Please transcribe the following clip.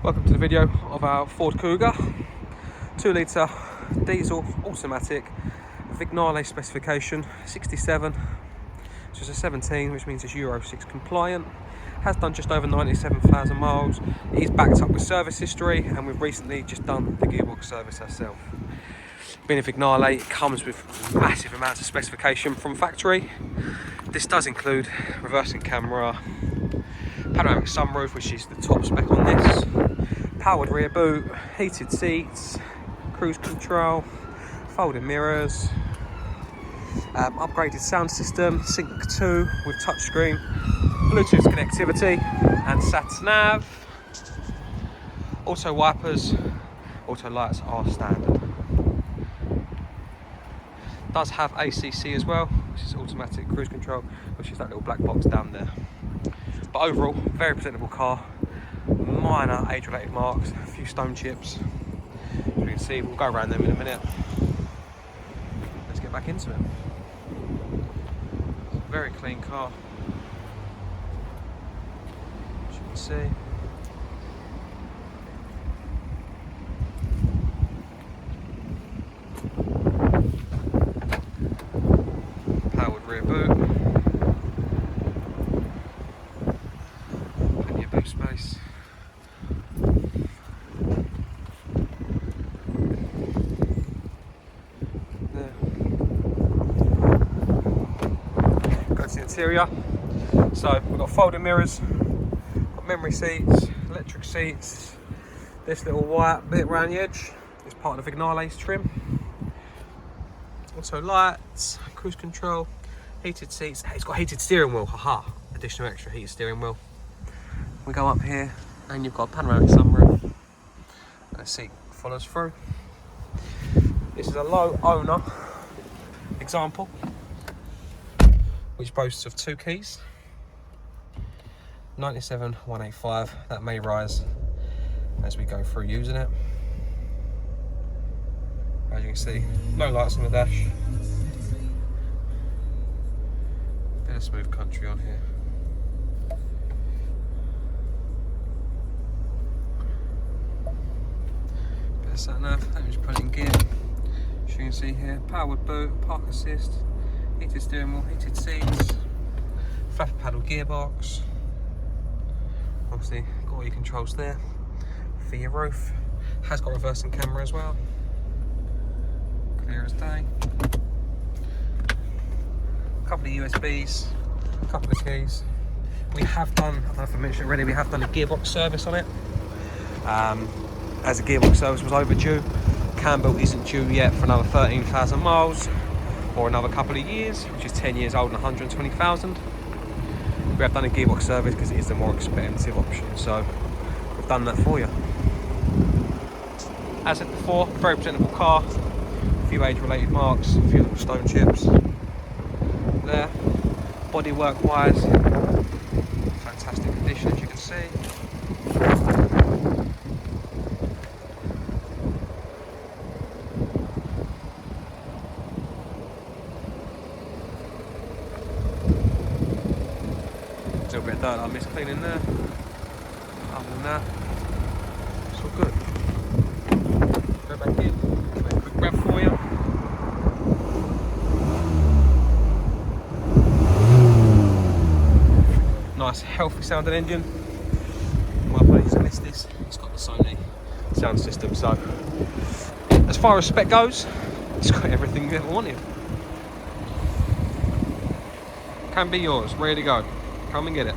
Welcome to the video of our Ford KUGA 2 litre diesel automatic VIGNALE specification 67, which is a 17, which means it's Euro 6 compliant. Has done just over 97,000 miles. It is backed up with service history, and we've recently just done the gearbox service ourselves. Being a VIGNALE, it comes with massive amounts of specification from factory. This does include reversing camera, panoramic sunroof, which is the top spec on this, powered rear boot, heated seats, cruise control, folding mirrors, upgraded sound system, Sync 2 with touchscreen, Bluetooth connectivity and sat nav. Auto wipers, auto lights are standard. Does have ACC as well, which is automatic cruise control, which is that little black box down there. But overall, very presentable car. Minor age-related marks, a few stone chips. As you can see, we'll go around them in a minute. Let's get back into it. Very clean car, as you can see. Powered rear boot. Plenty of boot space. The interior, so we've got folding mirrors, got memory seats, electric seats. This little white bit around the edge is part of the VIGNALE's trim. Also lights, cruise control, heated seats. It's got heated steering wheel, haha, additional extra heated steering wheel. We go up here and you've got a panoramic sunroof and a seat follows through. This is a low owner example, which boasts of 2 keys. 97,185. That may rise as we go through using it. As you can see, no lights on the dash. Bit of smooth country on here. Bit of sat nav. Let me just put it in gear. As you can see here, powered boot, park assist, heated steering wheel, heated seats, flat paddle gearbox. Obviously got all your controls there for your roof. Has got reversing camera as well. Clear as day. A couple of USBs, a couple of keys. We have done, I don't know if I mentioned already, we have done a gearbox service on it. As the gearbox service was overdue. Campbell isn't due yet for another 13,000 miles. Or another couple of years, which is 10 years old and 120,000. We have done a gearbox service because it is the more expensive option, so we've done that for you. As said before, very presentable car, a few age-related marks, a few little stone chips there. Bodywork wise, fantastic condition, as you can see. A little bit of dirt I missed cleaning there. Other than that, it's all good. Go back in, make a quick grab for you. Nice healthy sounding engine. My apologies, I missed this. It's got the Sony sound system, so as far as spec goes, it's got everything you ever wanted. Can be yours, ready to go. Come and get it.